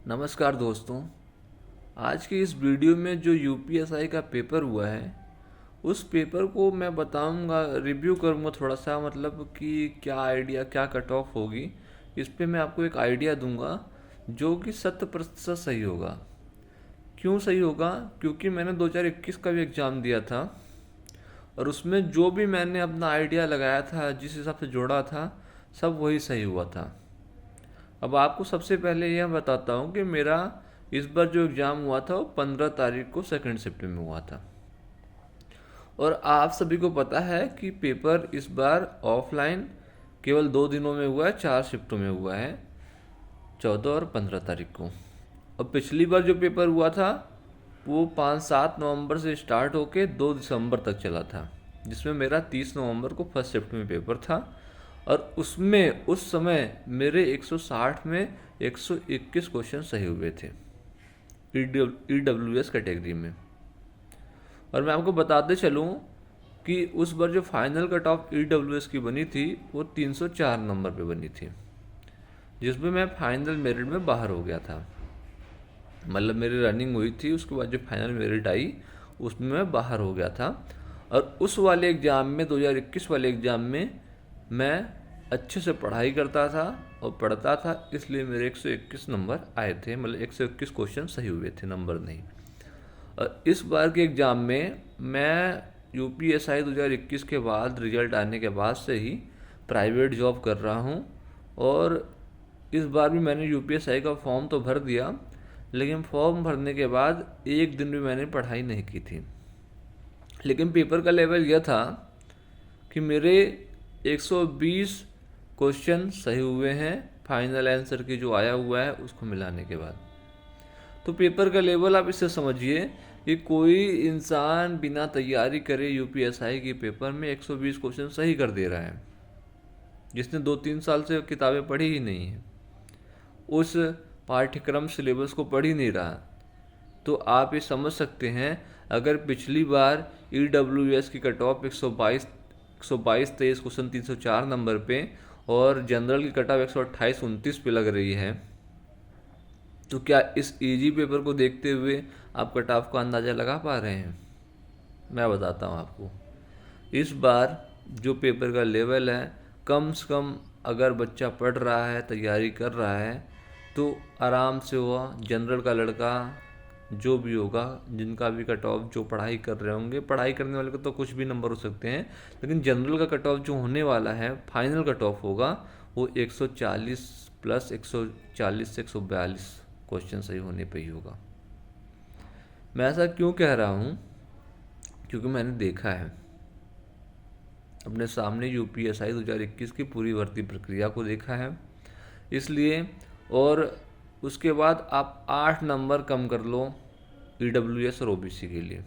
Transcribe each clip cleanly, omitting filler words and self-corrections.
नमस्कार दोस्तों। आज की इस वीडियो में जो यूपीएसआई का पेपर हुआ है उस पेपर को मैं बताऊंगा, रिव्यू करूंगा थोड़ा सा, मतलब कि क्या आइडिया, क्या कट ऑफ होगी। इस पे मैं आपको एक आइडिया दूंगा जो कि 100% सही होगा। क्यों सही होगा? क्योंकि मैंने 2021 का भी एग्ज़ाम दिया था और उसमें जो भी मैंने अपना आइडिया लगाया था, जिस हिसाब से जोड़ा था, सब वही सही हुआ था। अब आपको सबसे पहले यह बताता हूँ कि मेरा इस बार जो एग्ज़ाम हुआ था वो 15 तारीख को सेकंड शिफ्ट में हुआ था। और आप सभी को पता है कि पेपर इस बार ऑफलाइन केवल 2 दिनों में हुआ है, 4 शिफ्टों में हुआ है, 14 और 15 तारीख को। और पिछली बार जो पेपर हुआ था वो 5-7 नवंबर से स्टार्ट होके 2 दिसंबर तक चला था, जिसमें मेरा 30 नवंबर को फर्स्ट शिफ्ट में पेपर था। और उसमें उस समय मेरे 160 में 121 क्वेश्चन सही हुए थे ईडब्ल्यूएस कैटेगरी में। और मैं आपको बताते चलूँ कि उस बार जो फाइनल कट ऑफ ईडब्ल्यूएस की बनी थी वो 304 नंबर पे बनी थी, जिसमें मैं फाइनल मेरिट में बाहर हो गया था। मतलब मेरी रनिंग हुई थी, उसके बाद जो फाइनल मेरिट आई उसमें मैं बाहर हो गया था। और उस वाले एग्ज़ाम में, 2021 वाले एग्ज़ाम में, मैं अच्छे से पढ़ाई करता था और पढ़ता था, इसलिए मेरे 121 नंबर आए थे। मतलब 121 क्वेश्चन सही हुए थे, नंबर नहीं। और इस बार के एग्ज़ाम में मैं यूपीएसआई 2021 के बाद, रिजल्ट आने के बाद से ही प्राइवेट जॉब कर रहा हूँ। और इस बार भी मैंने यूपीएसआई का फॉर्म तो भर दिया, लेकिन फॉर्म भरने के बाद एक दिन भी मैंने पढ़ाई नहीं की थी। लेकिन पेपर का लेवल यह था कि मेरे 120 क्वेश्चन सही हुए हैं, फाइनल आंसर की जो आया हुआ है उसको मिलाने के बाद। तो पेपर का लेवल आप इससे समझिए कि कोई इंसान बिना तैयारी करे यूपीएसआई के पेपर में 120 क्वेश्चन सही कर दे रहा है, जिसने 2-3 साल से किताबें पढ़ी ही नहीं है, उस पाठ्यक्रम सिलेबस को पढ़ ही नहीं रहा। तो आप ये समझ सकते हैं, अगर पिछली बार ईडब्ल्यूएस की कट ऑफ 122-23 क्वेश्चन 304 नंबर पे और जनरल की कट ऑफ 128-29 पे लग रही है, तो क्या इस इजी पेपर को देखते हुए आप कट ऑफ का अंदाज़ा लगा पा रहे हैं? मैं बताता हूँ आपको। इस बार जो पेपर का लेवल है, कम से कम अगर बच्चा पढ़ रहा है, तैयारी कर रहा है, तो आराम से हुआ जनरल का लड़का जो भी होगा, जिनका भी कट ऑफ, जो पढ़ाई कर रहे होंगे, पढ़ाई करने वाले को तो कुछ भी नंबर हो सकते हैं, लेकिन जनरल का कट ऑफ जो होने वाला है, फाइनल कट ऑफ होगा, वो 140 प्लस 140 से 142 क्वेश्चन सही होने पे ही होगा। मैं ऐसा क्यों कह रहा हूँ? क्योंकि मैंने देखा है अपने सामने, यूपीएसआई 2021 की पूरी भर्ती प्रक्रिया को देखा है, इसलिए। और उसके बाद आप 8 नंबर कम कर लो ईडब्ल्यूएस और ओबीसी के लिए,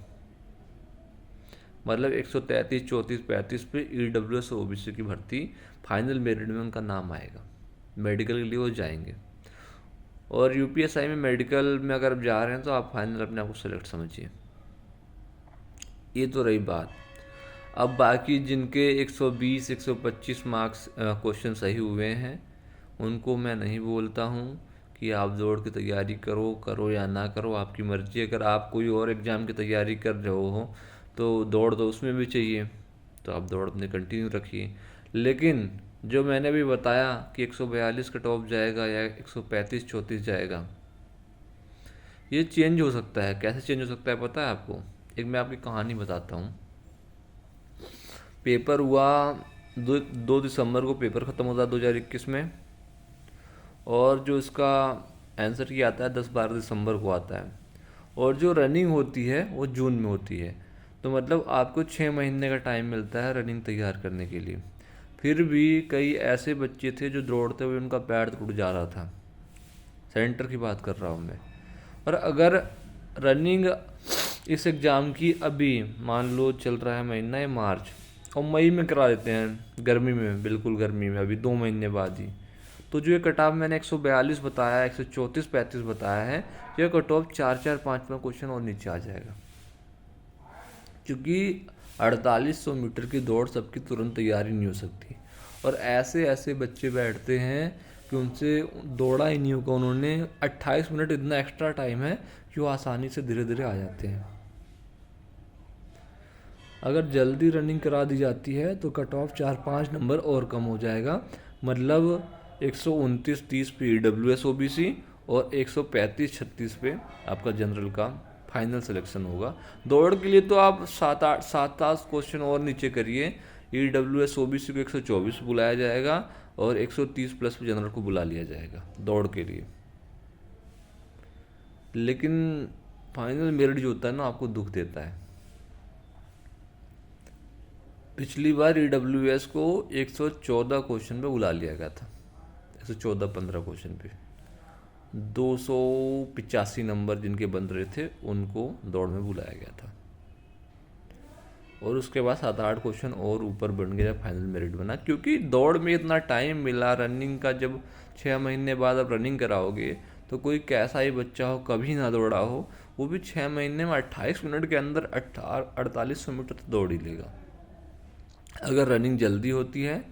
मतलब 133, 34, 35 पे ईडब्ल्यूएस और ओबीसी की भर्ती फाइनल मेरिट में उनका नाम आएगा, मेडिकल के लिए वो जाएंगे। और यूपीएसआई में मेडिकल में अगर आप जा रहे हैं तो आप फाइनल अपने आप को सेलेक्ट समझिए। ये तो रही बात। अब बाकी जिनके 120, 125 मार्क्स क्वेश्चन सही हुए हैं, उनको मैं नहीं बोलता हूँ कि आप दौड़ की तैयारी करो या ना करो, आपकी मर्ज़ी। अगर आप कोई और एग्ज़ाम की तैयारी कर रहे हो तो दौड़ तो उसमें भी चाहिए, तो आप दौड़ अपने कंटिन्यू रखिए। लेकिन जो मैंने अभी बताया कि 142 कट ऑफ जाएगा या 135-34 जाएगा, ये चेंज हो सकता है। कैसे चेंज हो सकता है पता है आपको? एक मैं आपकी कहानी बताता हूँ। पेपर हुआ 2 दिसंबर को, पेपर ख़त्म होता है 2021 में, और जो इसका आंसर की आता है 10-12 दिसंबर को आता है। और जो रनिंग होती है वो जून में होती है, तो मतलब आपको 6 महीने का टाइम मिलता है रनिंग तैयार करने के लिए। फिर भी कई ऐसे बच्चे थे जो दौड़ते हुए उनका पैर टूट जा रहा था, सेंटर की बात कर रहा हूँ मैं। और अगर रनिंग इस एग्ज़ाम की अभी मान लो चल रहा है महीना है मार्च, और मई में करा देते हैं, गर्मी में, बिल्कुल गर्मी में, अभी 2 महीने बाद ही, तो जो ये कट ऑफ मैंने 142 बताया, 134-35 बताया है, यह कट ऑफ 4-4, 5 क्वेश्चन और नीचे आ जाएगा। क्योंकि 4800 मीटर की दौड़ सबकी तुरंत तैयारी नहीं हो सकती। और ऐसे ऐसे बच्चे बैठते हैं कि उनसे दौड़ा ही नहीं होगा उन्होंने। 28 मिनट इतना एक्स्ट्रा टाइम है कि वो आसानी से धीरे धीरे आ जाते हैं। अगर जल्दी रनिंग करा दी जाती है तो कट ऑफ 4-5 नंबर और कम हो जाएगा, मतलब 129-30 पे EWS OBC और 135-36 पे आपका जनरल का फाइनल सिलेक्शन होगा। दौड़ के लिए तो आप 7-8 क्वेश्चन और नीचे करिए, EWS OBC को 124 बुलाया जाएगा और 130 प्लस पे जनरल को बुला लिया जाएगा दौड़ के लिए। लेकिन फाइनल मेरिट जो होता है ना, आपको दुख देता है। पिछली बार EWS को 114 क्वेश्चन पे बुला लिया गया था, 114-15 क्वेश्चन पे 285 नंबर जिनके बन रहे थे उनको दौड़ में बुलाया गया था। और उसके बाद 7-8 क्वेश्चन और ऊपर बन गया जब फाइनल मेरिट बना, क्योंकि दौड़ में इतना टाइम मिला। रनिंग का जब 6 महीने बाद आप रनिंग कराओगे तो कोई कैसा ही बच्चा हो, कभी ना दौड़ा हो, वो भी 6 महीने में 28 मिनट के अंदर 4800 मीटर तो दौड़ ही लेगा। अगर रनिंग जल्दी होती है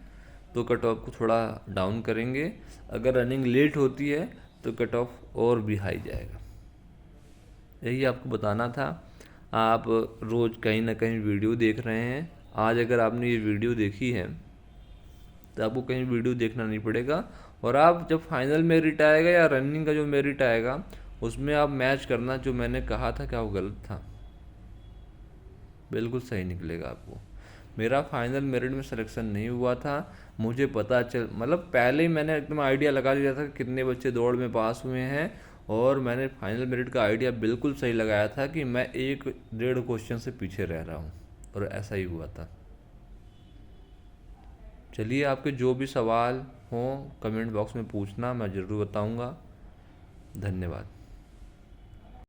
तो कट ऑफ को थोड़ा डाउन करेंगे, अगर रनिंग लेट होती है तो कट ऑफ और भी हाई जाएगा। यही आपको बताना था। आप रोज़ कहीं ना कहीं वीडियो देख रहे हैं, आज अगर आपने ये वीडियो देखी है तो आपको कहीं वीडियो देखना नहीं पड़ेगा, और आप जब फाइनल मेरिट आएगा या रनिंग का जो मेरिट आएगा उसमें आप मैच करना जो मैंने कहा था क्या वो गलत था, बिल्कुल सही निकलेगा आपको। मेरा फाइनल मेरिट में सिलेक्शन नहीं हुआ था, मुझे पता चल मतलब पहले ही मैंने एकदम आइडिया लगा लिया था कि कितने बच्चे दौड़ में पास हुए हैं, और मैंने फाइनल मेरिट का आइडिया बिल्कुल सही लगाया था कि मैं 1-1.5 क्वेश्चन से पीछे रह रहा हूँ, और ऐसा ही हुआ था। चलिए, आपके जो भी सवाल हों कमेंट बॉक्स में पूछना, मैं ज़रूर बताऊँगा। धन्यवाद।